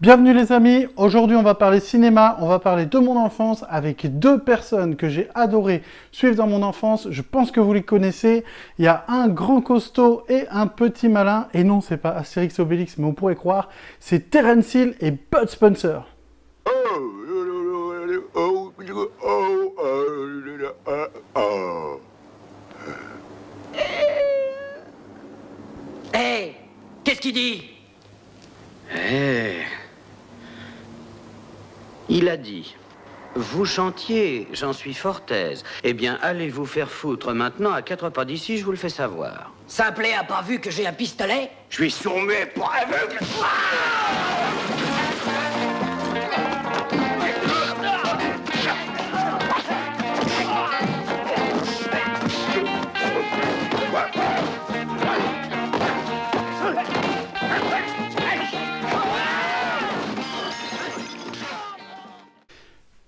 Bienvenue les amis, aujourd'hui on va parler cinéma, on va parler de mon enfance avec deux personnes que j'ai adoré suivre dans mon enfance, je pense que vous les connaissez, il y a un grand costaud et un petit malin, et non c'est pas Astérix et Obélix mais on pourrait croire, c'est Terence Hill et Bud Spencer. Hey, qu'est-ce qu'il dit? Il a dit, vous chantiez, j'en suis fort aise. Eh bien, allez vous faire foutre maintenant à 4 pas d'ici, je vous le fais savoir. Simplet a pas vu que j'ai un pistolet? Je suis sourd-muet pour aveugle.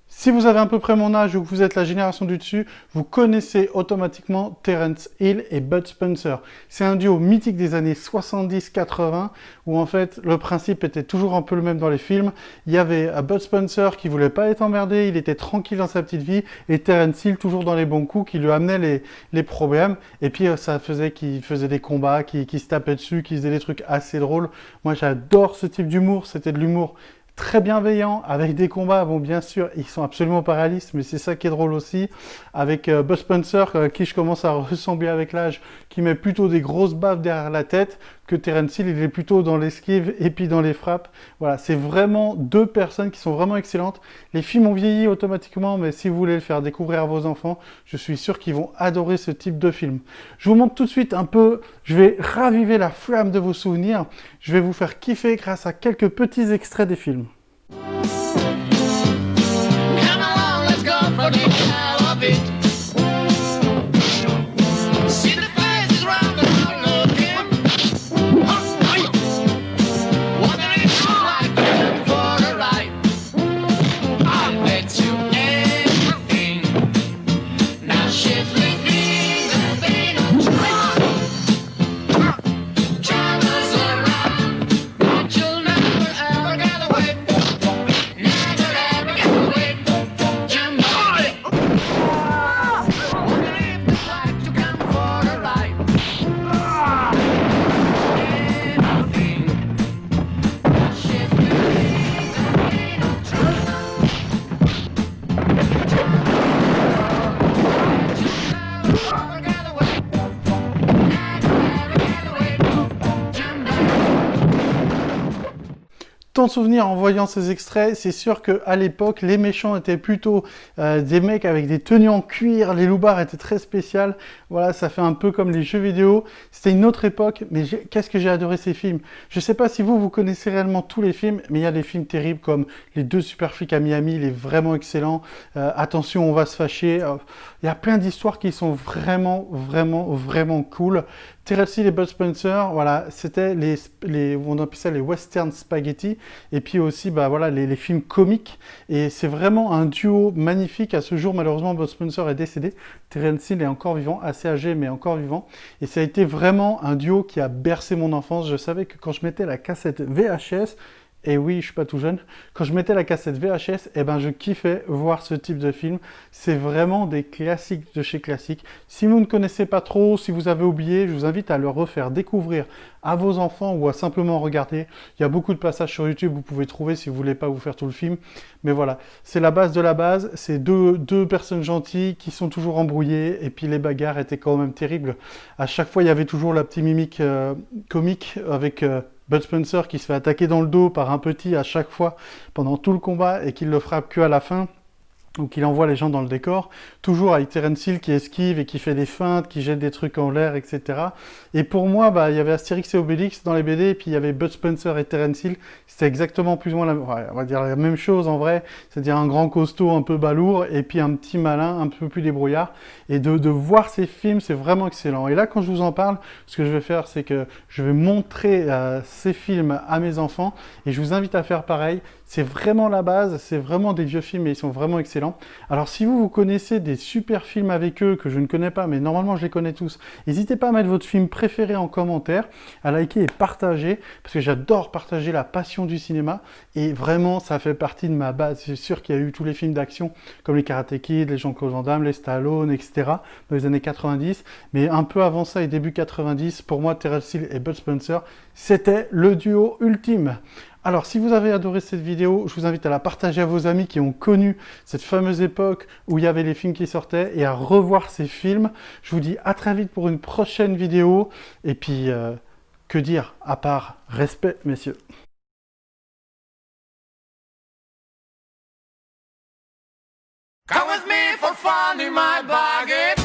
Si vous avez à peu près mon âge ou que vous êtes la génération du dessus, vous connaissez automatiquement Terence Hill et Bud Spencer. C'est un duo mythique des années 70-80 où en fait le principe était toujours un peu le même dans les films. Il y avait Bud Spencer qui voulait pas être emmerdé, il était tranquille dans sa petite vie et Terence Hill toujours dans les bons coups qui lui amenait les problèmes. Et puis ça faisait qu'il faisait des combats, qu'il se tapait dessus, qu'il faisait des trucs assez drôles. Moi j'adore ce type d'humour, c'était de l'humour très bienveillant, avec des combats, bon bien sûr, ils sont absolument pas réalistes, mais c'est ça qui est drôle aussi, avec Bud Spencer, qui je commence à ressembler avec l'âge, qui met plutôt des grosses baffes derrière la tête, que Terence Hill, il est plutôt dans l'esquive et puis dans les frappes. Voilà, c'est vraiment deux personnes qui sont vraiment excellentes. Les films ont vieilli automatiquement, mais si vous voulez le faire découvrir à vos enfants, je suis sûr qu'ils vont adorer ce type de film. Je vous montre tout de suite un peu, je vais raviver la flamme de vos souvenirs, je vais vous faire kiffer grâce à quelques petits extraits des films. Tant de souvenirs en voyant ces extraits, c'est sûr qu'à l'époque, les méchants étaient plutôt des mecs avec des tenues en cuir, les loupards étaient très spéciales, voilà, ça fait un peu comme les jeux vidéo, c'était une autre époque, mais qu'est-ce que j'ai adoré ces films. Je sais pas si vous connaissez réellement tous les films, mais il y a des films terribles comme Les Deux Super Flics à Miami, il est vraiment excellent, Attention, on va se fâcher, il y a plein d'histoires qui sont vraiment cool. Terence Hill et Bud Spencer, voilà, c'était on appelle ça les western spaghetti, et puis aussi, bah voilà, les films comiques, et c'est vraiment un duo magnifique. À ce jour, malheureusement, Bud Spencer est décédé, Terence Hill est encore vivant, assez âgé, mais encore vivant, et ça a été vraiment un duo qui a bercé mon enfance. Je savais que quand je mettais la cassette VHS, et oui, je suis pas tout jeune. Quand je mettais la cassette VHS, eh ben, je kiffais voir ce type de film. C'est vraiment des classiques de chez classiques. Si vous ne connaissez pas trop, si vous avez oublié, je vous invite à le refaire découvrir à vos enfants ou à simplement regarder. Il y a beaucoup de passages sur YouTube, vous pouvez trouver si vous voulez pas vous faire tout le film. Mais voilà, c'est la base de la base. C'est deux personnes gentilles qui sont toujours embrouillées. Et puis les bagarres étaient quand même terribles. À chaque fois, il y avait toujours la petite mimique comique avec Bud Spencer qui se fait attaquer dans le dos par un petit à chaque fois pendant tout le combat et qui le frappe que à la fin. ou qu'il envoie les gens dans le décor, toujours avec Terence Hill qui esquive et qui fait des feintes, qui jette des trucs en l'air, etc. Et pour moi, bah, il y avait Astérix et Obélix dans les BD, et puis il y avait Bud Spencer et Terence Hill. C'était exactement plus ou moins on va dire la même chose en vrai, c'est-à-dire un grand costaud un peu balourd, et puis un petit malin un peu plus débrouillard. Et de voir ces films, c'est vraiment excellent. Et là, quand je vous en parle, ce que je vais faire, c'est que je vais montrer ces films à mes enfants, et je vous invite à faire pareil. C'est vraiment la base, c'est vraiment des vieux films, et ils sont vraiment excellents. excellent. Alors si vous connaissez des super films avec eux que je ne connais pas, mais normalement je les connais tous, n'hésitez pas à mettre votre film préféré en commentaire, à liker et partager, parce que j'adore partager la passion du cinéma, et vraiment ça fait partie de ma base. C'est sûr qu'il y a eu tous les films d'action, comme les Karate Kid, les Jean-Claude Van Damme, les Stallone, etc., dans les années 90, mais un peu avant ça et début 90, pour moi Terence Hill et Bud Spencer, c'était le duo ultime. Alors, si vous avez adoré cette vidéo, je vous invite à la partager à vos amis qui ont connu cette fameuse époque où il y avait les films qui sortaient et à revoir ces films. Je vous dis à très vite pour une prochaine vidéo. Et puis, que dire à part respect, messieurs. Come with me for fun in my buggy.